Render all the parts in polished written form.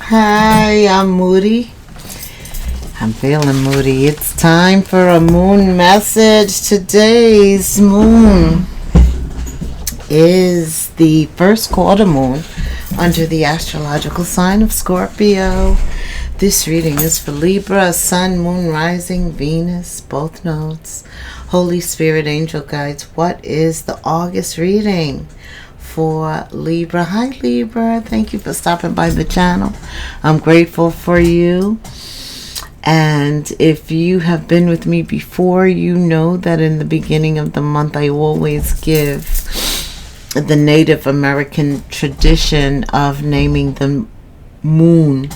Hi, I'm Moody. I'm feeling moody. It's time for a moon message. Today's moon is the first quarter moon under the astrological sign of Scorpio. This reading is for Libra, Sun, Moon, Rising, Venus, both nodes. Holy Spirit, Angel Guides, what is the August reading for Libra? Hi Libra, thank you for stopping by the channel. I'm grateful for you. And if you have been with me before, you know that in the beginning of the month I always give the Native American tradition of naming the moon.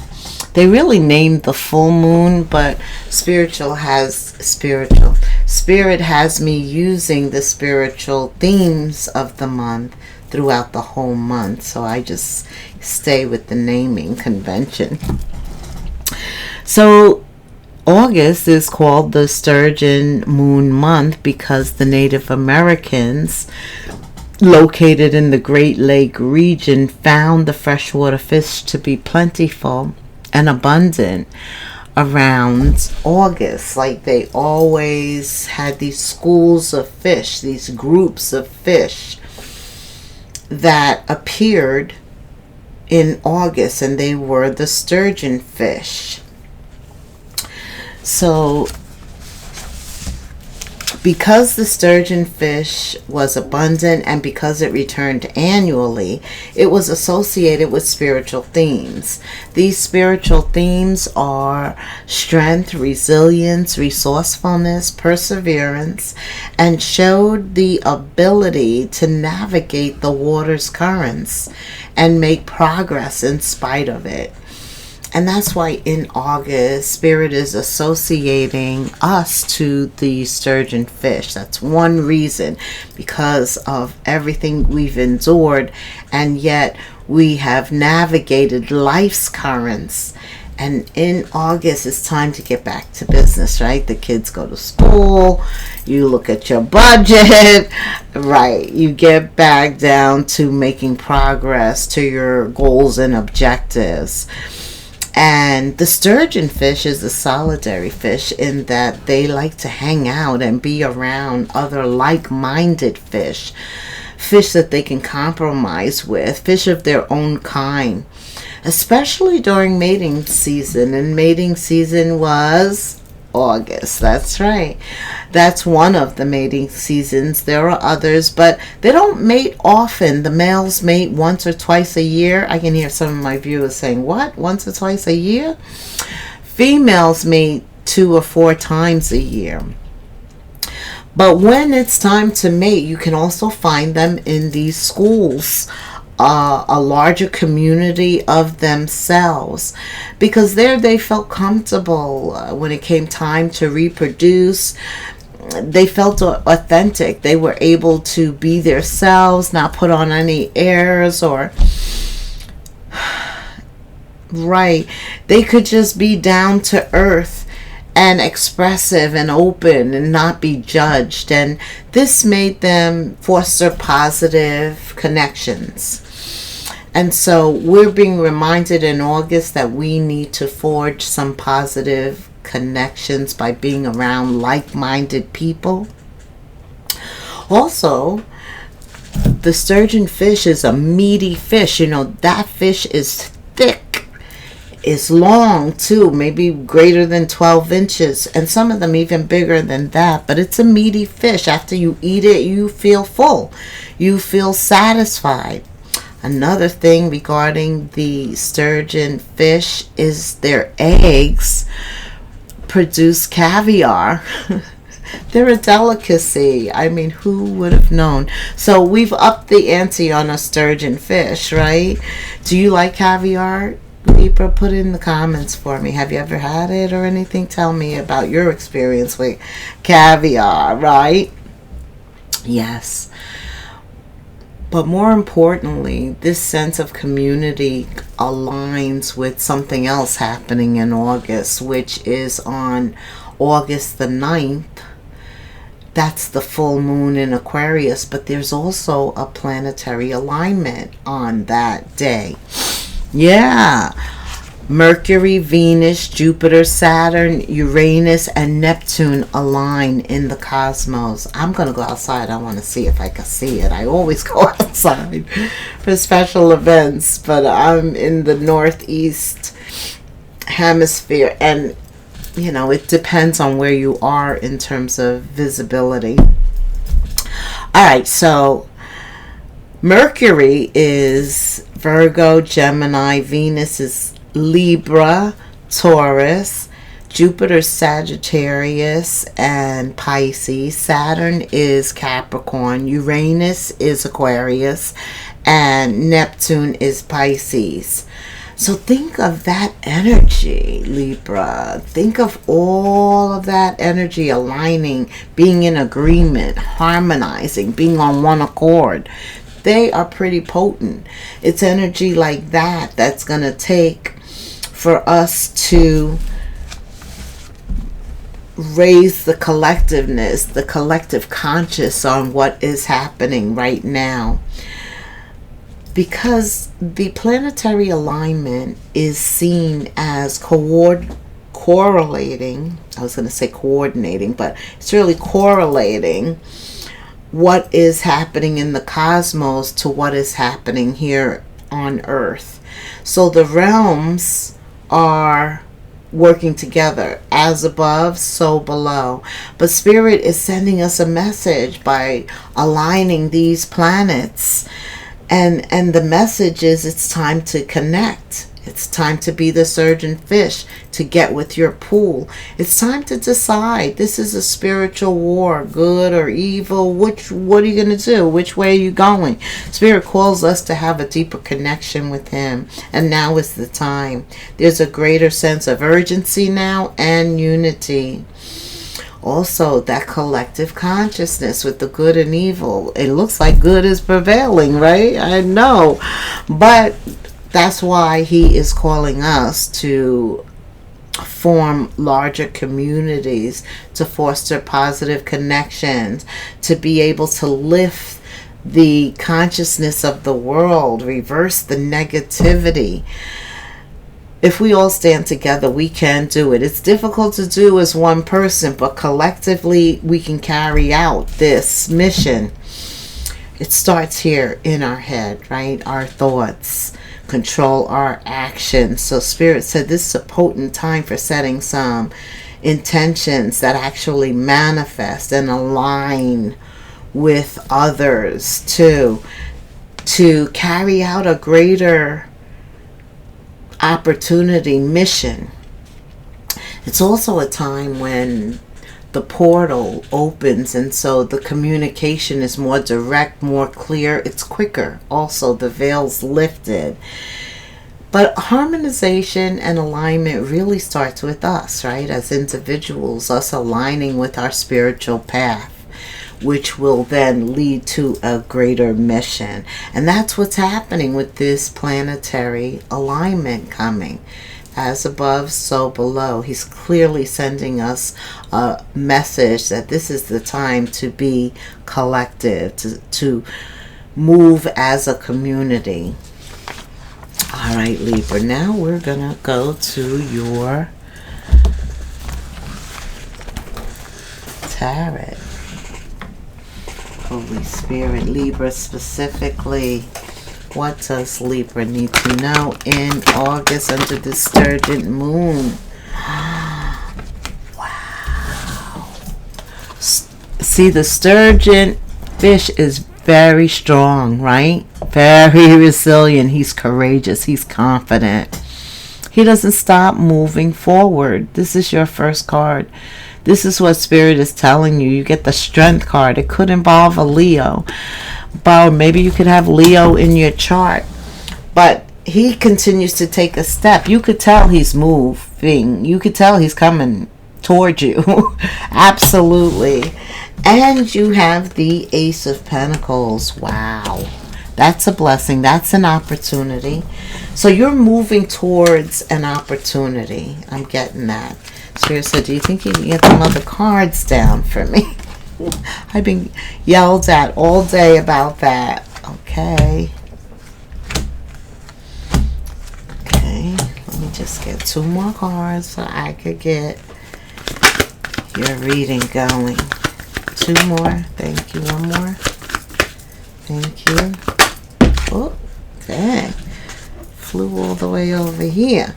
They really named the full moon, but Spirit has me using the spiritual themes of the month throughout the whole month, so I just stay with the naming convention. So August is called the Sturgeon Moon Month because the Native Americans located in the Great Lake region found the freshwater fish to be plentiful and abundant around August. Like they always had these schools of fish, these groups of fish that appeared in August, and they were the sturgeon fish. So because the sturgeon fish was abundant and because it returned annually, it was associated with spiritual themes. These spiritual themes are strength, resilience, resourcefulness, perseverance, and showed the ability to navigate the water's currents and make progress in spite of it. And that's why in August, Spirit is associating us to the sturgeon fish. That's one reason, because of everything we've endured, and yet we have navigated life's currents. And in August, it's time to get back to business, right? The kids go to school, you look at your budget, right? You get back down to making progress to your goals and objectives. And the sturgeon fish is a solitary fish in that they like to hang out and be around other like-minded fish that they can compromise with, fish of their own kind, especially during mating season. And mating season was August. That's right. That's one of the mating seasons. There are others, but they don't mate often. The males mate once or twice a year. I can hear some of my viewers saying, what? Once or twice a year? Females mate 2 or 4 times a year. But when it's time to mate, you can also find them in these schools, a larger community of themselves, because there they felt comfortable. When it came time to reproduce, they felt authentic. They were able to be themselves, not put on any airs or right. They could just be down to earth and expressive and open and not be judged. And this made them foster positive connections. And so we're being reminded in August that we need to forge some positive connections by being around like-minded people. Also, the sturgeon fish is a meaty fish. You know, that fish is thick, is long too, maybe greater than 12 inches, and some of them even bigger than that. But it's a meaty fish. After you eat it, you feel full. You feel satisfied. Another thing regarding the sturgeon fish is their eggs produce caviar. They're a delicacy. I mean, who would have known? So we've upped the ante on a sturgeon fish, right? Do you like caviar, Libra? Put it in the comments for me. Have you ever had it or anything? Tell me about your experience with caviar, right? Yes. But more importantly, this sense of community aligns with something else happening in August, which is on August the 9th. That's the full moon in Aquarius, but there's also a planetary alignment on that day. Yeah. Mercury, Venus, Jupiter, Saturn, Uranus, and Neptune align in the cosmos. I'm going to go outside. I want to see if I can see it. I always go outside for special events, but I'm in the northeast hemisphere, and you know, it depends on where you are in terms of visibility. All right, so Mercury is Virgo, Gemini, Venus is Libra, Taurus, Jupiter, Sagittarius, and Pisces. Saturn is Capricorn, Uranus is Aquarius, and Neptune is Pisces. So think of that energy, Libra. Think of all of that energy aligning, being in agreement, harmonizing, being on one accord. They are pretty potent. It's energy like that that's going to take for us to raise the collectiveness, the collective conscious on what is happening right now. Because the planetary alignment is seen as correlating, I was going to say coordinating, but it's really correlating what is happening in the cosmos to what is happening here on Earth. So the realms are working together, as above, so below. But Spirit is sending us a message by aligning these planets. And the message is, it's time to connect. It's time to be the surgeon fish, to get with your pool. It's time to decide. This is a spiritual war, good or evil. What are you going to do? Which way are you going? Spirit calls us to have a deeper connection with Him. And now is the time. There's a greater sense of urgency now and unity. Also, that collective consciousness with the good and evil. It looks like good is prevailing, right? I know. But that's why He is calling us to form larger communities, to foster positive connections, to be able to lift the consciousness of the world, reverse the negativity. If we all stand together, we can do it. It's difficult to do as one person, but collectively we can carry out this mission. It starts here in our head, right? Our thoughts control our actions. So Spirit said this is a potent time for setting some intentions that actually manifest and align with others to carry out a greater opportunity, mission. It's also a time when the portal opens, and so the communication is more direct, more clear, it's quicker. Also, the veil's lifted. But harmonization and alignment really starts with us, right? As individuals, us aligning with our spiritual path, which will then lead to a greater mission. And that's what's happening with this planetary alignment coming. As above, so below. He's clearly sending us a message that this is the time to be collective, to move as a community. All right, Libra. Now we're going to go to your tarot. Holy Spirit, Libra specifically. What does Libra need to know in August under the Sturgeon Moon? Wow. See, the sturgeon fish is very strong, right? Very resilient. He's courageous. He's confident. He doesn't stop moving forward. This is your first card. This is what Spirit is telling you. You get the Strength card. It could involve a Leo. But maybe you could have Leo in your chart. But he continues to take a step. You could tell he's moving. You could tell he's coming toward you. Absolutely. And you have the Ace of Pentacles. Wow. That's a blessing. That's an opportunity. So you're moving towards an opportunity. I'm getting that. Spirit said, do you think you can get some other cards down for me? I've been yelled at all day about that. Okay. Okay. Let me me just get 2 more cards so I could get your reading going. 2 more. Thank you. 1 more. Thank you. Oh, dang. Flew all the way over here.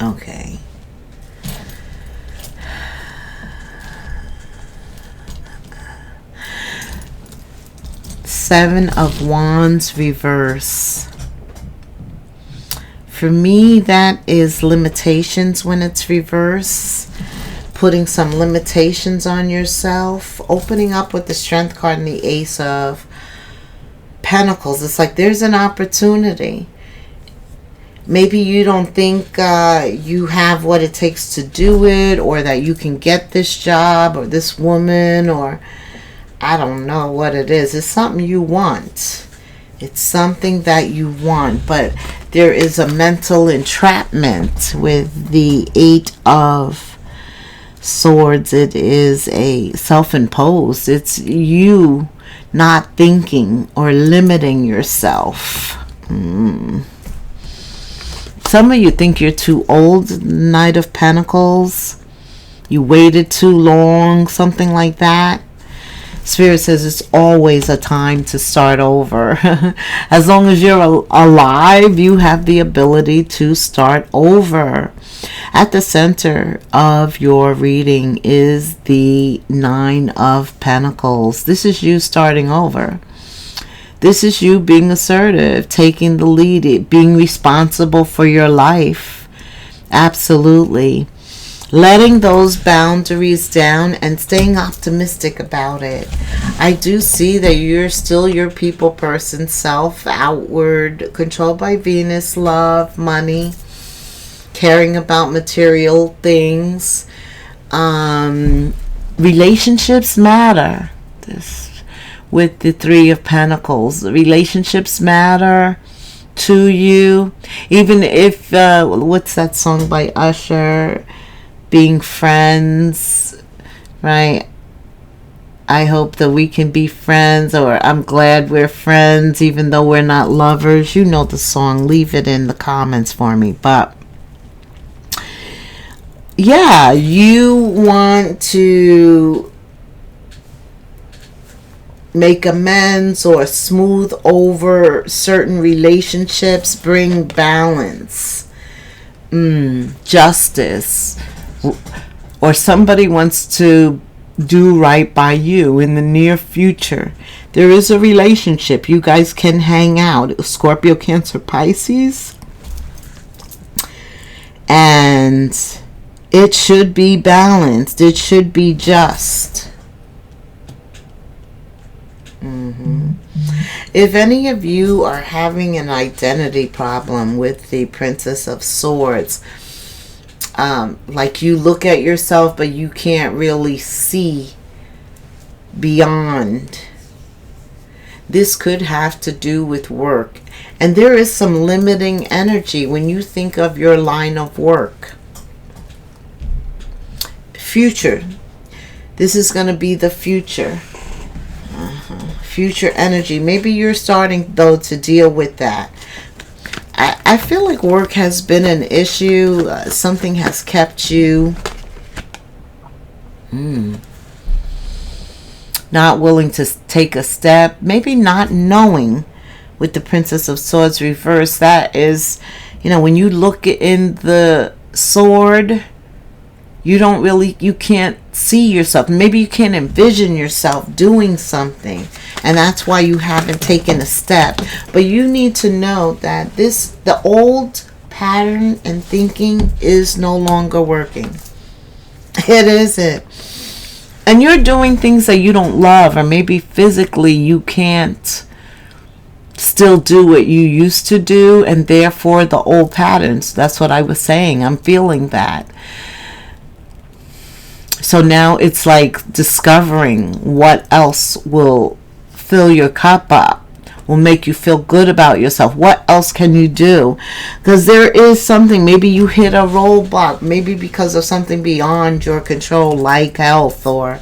Okay. Seven of Wands reverse. For me, that is limitations when it's reverse. Putting some limitations on yourself. Opening up with the Strength card and the Ace of Pentacles. It's like there's an opportunity. Maybe you don't think you have what it takes to do it, or that you can get this job or this woman, or I don't know what it is. It's something you want. It's something that you want, but there is a mental entrapment with the 8 of Swords. It is a self-imposed. It's you not thinking or limiting yourself. Some of you think you're too old, Knight of Pentacles. You waited too long, something like that. Spirit says it's always a time to start over. As long as you're alive, you have the ability to start over. At the center of your reading is the 9 of Pentacles. This is you starting over. This is you being assertive, taking the lead, being responsible for your life. Absolutely. Letting those boundaries down and staying optimistic about it. I do see that you're still your people person self, outward, controlled by Venus, love, money, caring about material things. Relationships matter. This with the 3 of Pentacles. Relationships matter to you. Even if, what's that song by Usher? Being friends, right? I hope that we can be friends, or I'm glad we're friends even though we're not lovers. You know the song. Leave it in the comments for me. But yeah, you want to make amends or smooth over certain relationships, bring balance, justice, or somebody wants to do right by you in the near future. There is a relationship. You guys can hang out. Scorpio, Cancer, Pisces. And it should be balanced. It should be just. If any of you are having an identity problem with the Princess of Swords, like you look at yourself but you can't really see beyond, this could have to do with work. And there is some limiting energy when you think of your line of work. Future. This is going to be the future. Future energy. Maybe you're starting, though, to deal with that. I feel like work has been an issue. Something has kept you not willing to take a step. Maybe not knowing with the Princess of Swords reverse. That is, when you look in the sword, you can't see yourself. Maybe you can't envision yourself doing something, and that's why you haven't taken a step. But you need to know that the old pattern and thinking is no longer working. It isn't. And you're doing things that you don't love, or maybe physically you can't still do what you used to do, and therefore the old patterns. That's what I was saying. I'm feeling that. So now it's like discovering what else will fill your cup up, will make you feel good about yourself. What else can you do? Because there is something, maybe you hit a roadblock, maybe because of something beyond your control, like health, or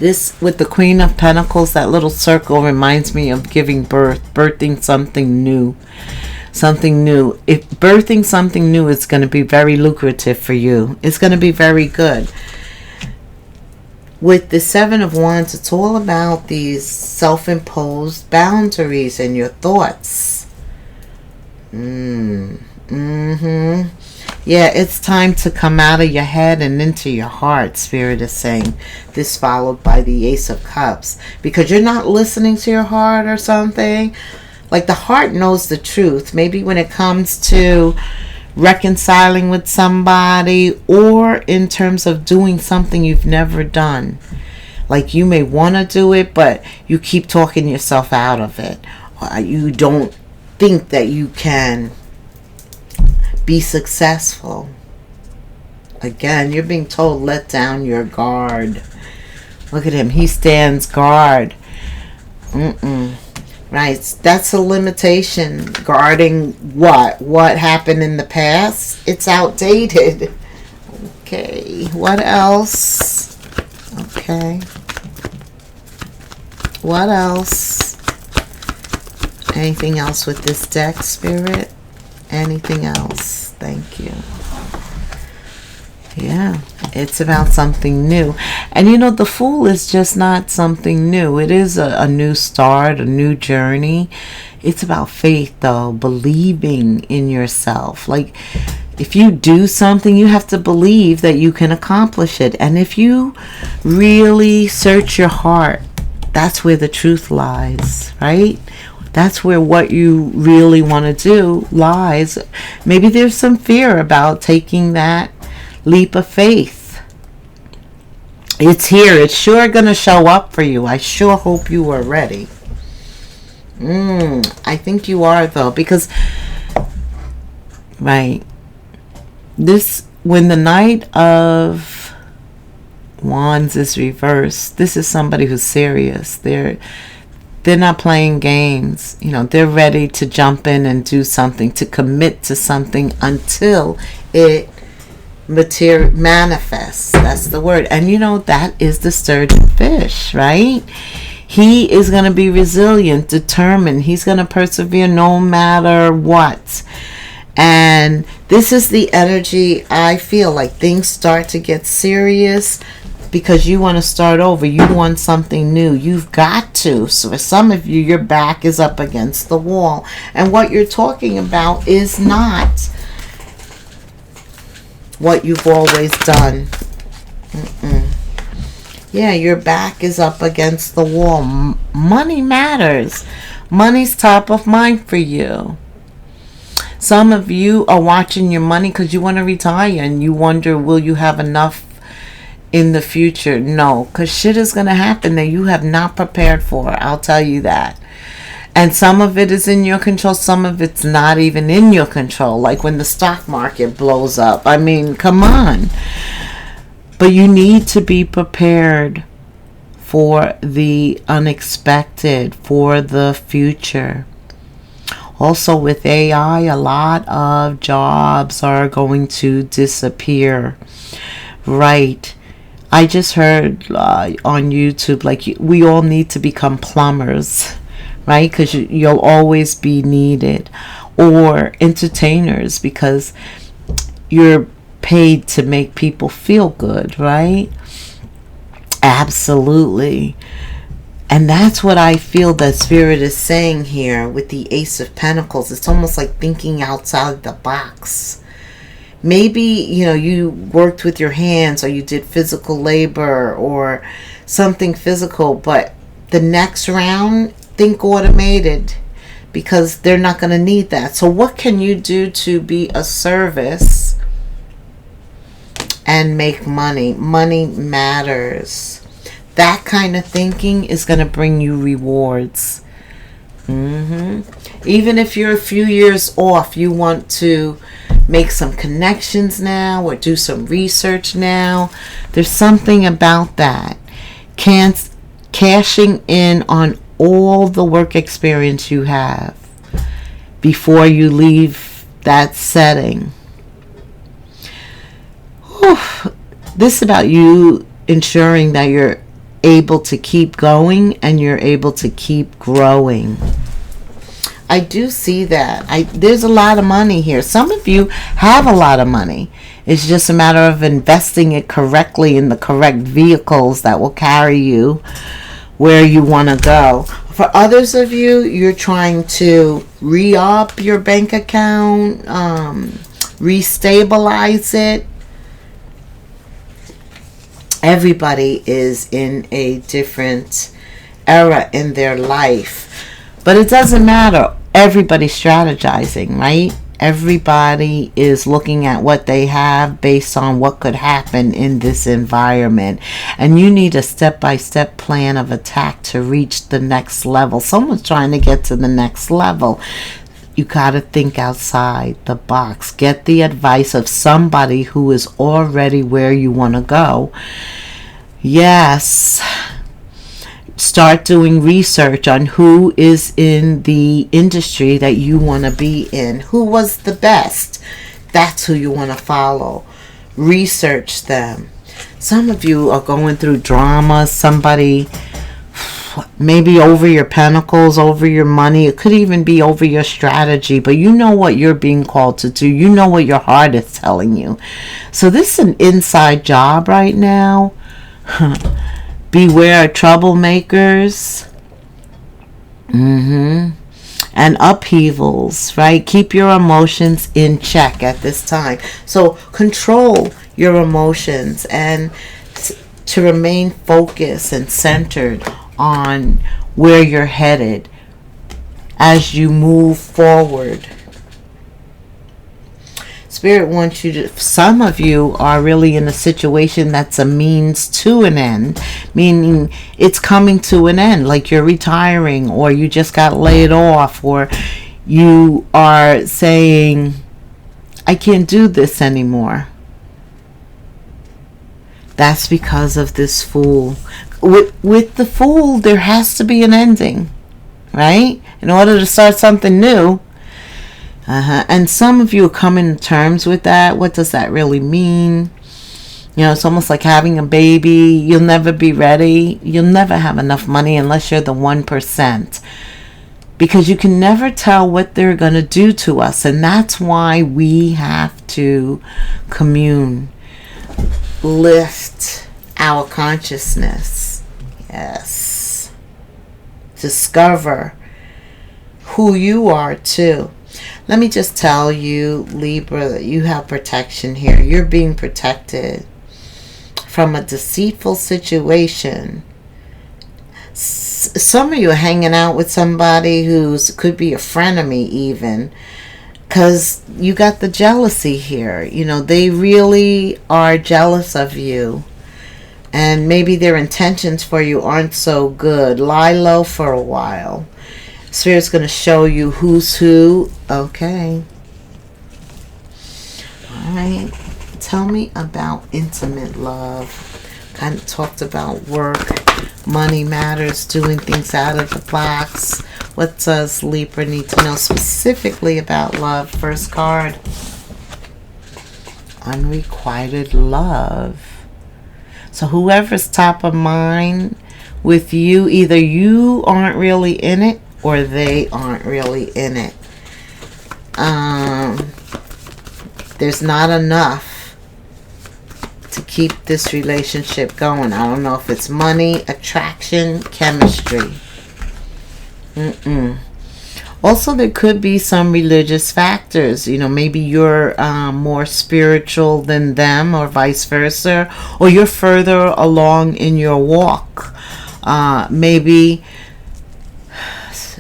This, with the Queen of Pentacles, that little circle reminds me of giving birth, birthing something new. Something new. If birthing something new is going to be very lucrative for you. It's going to be very good. With the Seven of Wands, it's all about these self-imposed boundaries in your thoughts. Yeah, it's time to come out of your head and into your heart, Spirit is saying. This followed by the Ace of Cups. Because you're not listening to your heart or something. Like, the heart knows the truth. Maybe when it comes to reconciling with somebody, or in terms of doing something you've never done. Like, you may want to do it, but you keep talking yourself out of it. You don't think that you can be successful. Again, you're being told, let down your guard. Look at him. He stands guard. Right. That's a limitation. Guarding what? What happened in the past? It's outdated. Okay. What else? Okay. What else? Anything else with this deck, Spirit? Anything else? Thank you. Yeah, it's about something new. And you know, the Fool is just not something new. It is a new start, a new journey. It's about faith, though, believing in yourself. Like, if you do something, you have to believe that you can accomplish it. And if you really search your heart, that's where the truth lies, right? That's where what you really want to do lies. Maybe there's some fear about taking that leap of faith. It's here. It's sure going to show up for you. I sure hope you are ready. I think you are, though, because, right, this, when the Knight of Wands is reversed, this is somebody who's serious. They're not playing games. You know, they're ready to jump in and do something, to commit to something until it manifests. That's the word. And you know, that is the sturgeon fish, right? He is going to be resilient, determined. He's going to persevere no matter what. And this is the energy. I feel like things start to get serious because you want to start over. You want something new. You've got to. So for some of you, your back is up against the wall. And what you're talking about is not what you've always done. Yeah, your back is up against the wall. Money matters. Money's top of mind for you. Some of you are watching your money because you want to retire and you wonder, will you have enough in the future? No, because shit is going to happen that you have not prepared for. I'll tell you that. And some of it is in your control. Some of it's not even in your control. Like when the stock market blows up. I mean, come on. But you need to be prepared for the unexpected, for the future. Also with AI, a lot of jobs are going to disappear. Right. I just heard on YouTube, like, we all need to become plumbers, right? Because you'll always be needed. Or entertainers, because you're paid to make people feel good, right? Absolutely. And that's what I feel that Spirit is saying here with the Ace of Pentacles. It's almost like thinking outside the box. Maybe, you know, you worked with your hands or you did physical labor or something physical, but the next round, think automated, because they're not going to need that. So what can you do to be a service and make money? Money matters. That kind of thinking is going to bring you rewards. Even if you're a few years off, you want to make some connections now or do some research now. There's something about that. Cashing in on all the work experience you have before you leave that setting. This is about you ensuring that you're able to keep going and you're able to keep growing. I do see that. There's a lot of money here. Some of you have a lot of money. It's just a matter of investing it correctly in the correct vehicles that will carry you where you want to go. For others of you, you're trying to re-up your bank account, restabilize it. Everybody is in a different era in their life. But it doesn't matter. Everybody's strategizing, right? Everybody is looking at what they have based on what could happen in this environment. And you need a step-by-step plan of attack to reach the next level. Someone's trying to get to the next level. You got to think outside the box. Get the advice of somebody who is already where you want to go. Yes. Start doing research on who is in the industry that you want to be in. Who was the best? That's who you want to follow. Research them. Some of you are going through drama. Somebody, maybe over your pentacles, over your money. It could even be over your strategy. But you know what you're being called to do. You know what your heart is telling you. So this is an inside job right now. Beware of troublemakers. And upheavals, right? Keep your emotions in check at this time. So control your emotions and to remain focused and centered on where you're headed as you move forward. Spirit wants you to, some of you are really in a situation that's a means to an end, meaning it's coming to an end, like you're retiring or you just got laid off, or you are saying, I can't do this anymore. That's because of this Fool. With the Fool, there has to be an ending, right? In order to start something new. And some of you are coming to terms with that. What does that really mean? You know, it's almost like having a baby. You'll never be ready. You'll never have enough money unless you're the 1%. Because you can never tell what they're going to do to us. And that's why we have to commune. Lift our consciousness. Yes. Discover who you are too. Let me just tell you, Libra, that you have protection here. You're being protected from a deceitful situation. Some of you are hanging out with somebody who's could be a frenemy even, because you got the jealousy here. You know, they really are jealous of you. And maybe their intentions for you aren't so good. Lie low for a while. Spirit's going to show you who's who. Okay. All right. Tell me about intimate love. Kind of talked about work, money matters, doing things out of the box. What does Libra need to know specifically about love? First card. Unrequited love. So whoever's top of mind with you, either you aren't really in it or they aren't really in it. There's not enough to keep this relationship going. I don't know if it's money, attraction, chemistry. Also, there could be some religious factors. You know, maybe you're more spiritual than them or vice versa. Or you're further along in your walk. Maybe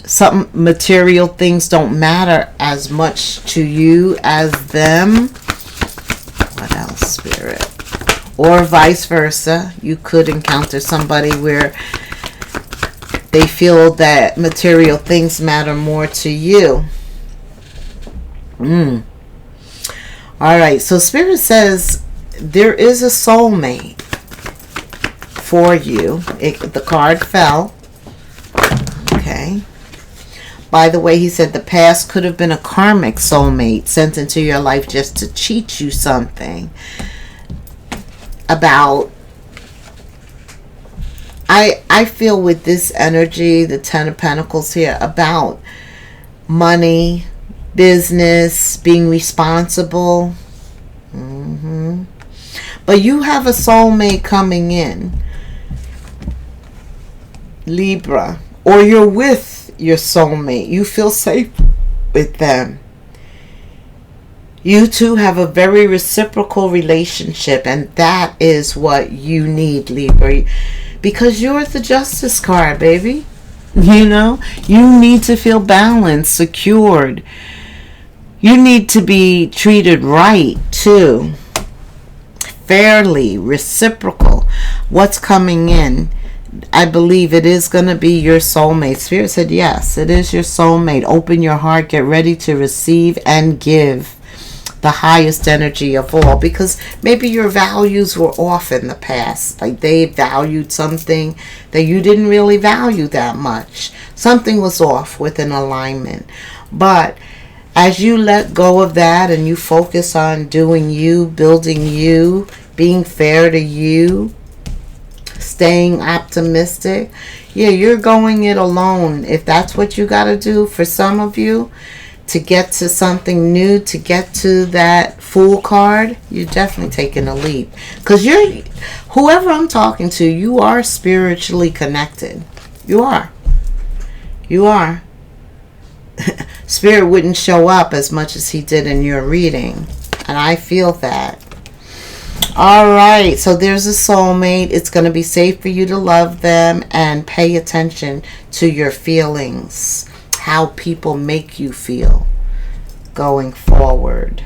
some material things don't matter as much to you as them. What else, Spirit? Or vice versa. You could encounter somebody where they feel that material things matter more to you. All right. So Spirit says there is a soulmate for you. The card fell. Okay. By the way, he said the past could have been a karmic soulmate sent into your life just to teach you something about I feel with this energy, the Ten of Pentacles here, about money, business, being responsible. But you have a soulmate coming in, Libra, or you're with your soulmate. You feel safe with them. You two have a very reciprocal relationship, and that is what you need, Libra, because you're the Justice card, baby. You know, you need to feel balanced, secured. You need to be treated right, too. Fairly, reciprocal. What's coming in? I believe it is going to be your soulmate. Spirit said, yes, it is your soulmate. Open your heart. Get ready to receive and give the highest energy of all, because maybe your values were off in the past. Like they valued something that you didn't really value that much. Something was off with an alignment. But as you let go of that and you focus on doing you, building you, being fair to you, staying optimistic, yeah, you're going it alone. If that's what you got to do for some of you to get to something new, to get to that Fool card, you're definitely taking a leap. Because you're, whoever I'm talking to, you are spiritually connected. You are. You are. Spirit wouldn't show up as much as he did in your reading. And I feel that. Alright, so there's a soulmate. It's going to be safe for you to love them and pay attention to your feelings. How people make you feel going forward.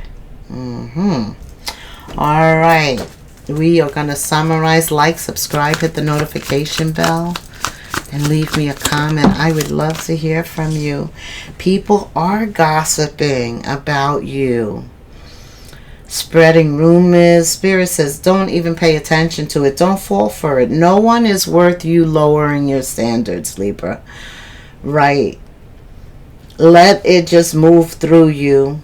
Alright, we are going to summarize. Like, subscribe, hit the notification bell, and leave me a comment. I would love to hear from you. People are gossiping about you, spreading rumors. Spirit says don't even pay attention to it. Don't fall for it. No one is worth you lowering your standards, Libra. Right. Let it just move through you.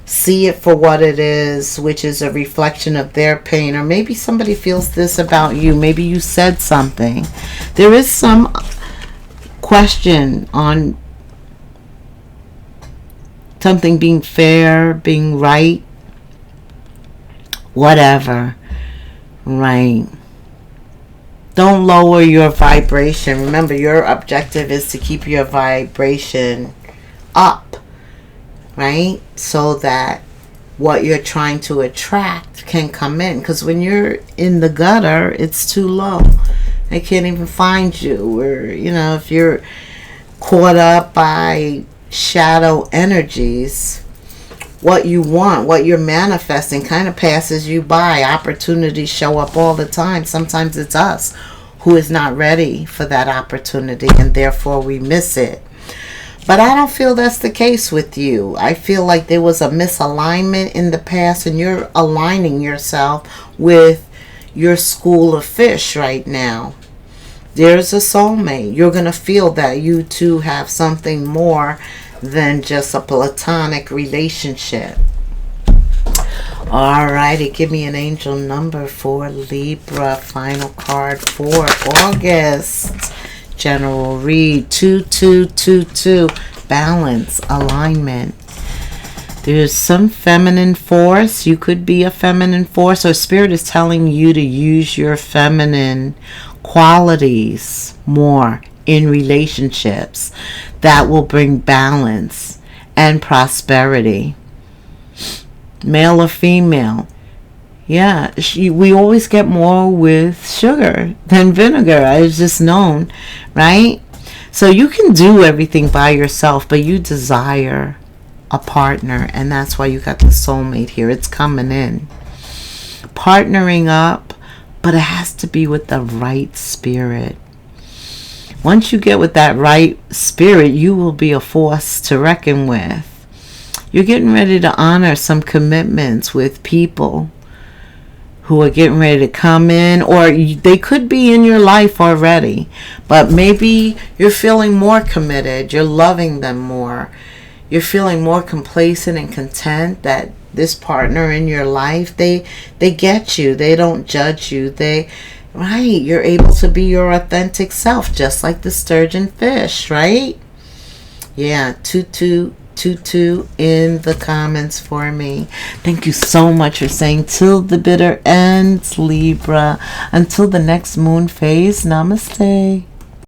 See it for what it is, which is a reflection of their pain. Or maybe somebody feels this about you. Maybe you said something. There is some question on something being fair, being right, whatever. Right. Don't lower your vibration. Remember, your objective is to keep your vibration up, right? So that what you're trying to attract can come in. Because when you're in the gutter, it's too low. They can't even find you. Or, you know, if you're caught up by shadow energies, what you want, what you're manifesting kind of passes you by. Opportunities show up all the time. Sometimes it's us who is not ready for that opportunity, and therefore we miss it. But I don't feel that's the case with you. I feel like there was a misalignment in the past, and you're aligning yourself with your school of fish right now. There's a soulmate. You're going to feel that you two have something more than just a platonic relationship. Alrighty, give me an angel number for Libra. Final card for August. General read 2222. Balance, alignment. There's some feminine force. You could be a feminine force, or Spirit is telling you to use your feminine qualities more in relationships. That will bring balance and prosperity. Male or female. Yeah, we always get more with sugar than vinegar. I've just known, right? So you can do everything by yourself, but you desire a partner, and that's why you got the soulmate here. It's coming in. Partnering up, but it has to be with the right spirit. Once you get with that right spirit, you will be a force to reckon with. You're getting ready to honor some commitments with people who are getting ready to come in, or they could be in your life already, but maybe you're feeling more committed. You're loving them more. You're feeling more complacent and content that this partner in your life, they get you. They don't judge you. Right, you're able to be your authentic self, just like the sturgeon fish, right? Yeah, tutu in the comments for me. Thank you so much for saying till the bitter ends, Libra. Until the next moon phase, namaste.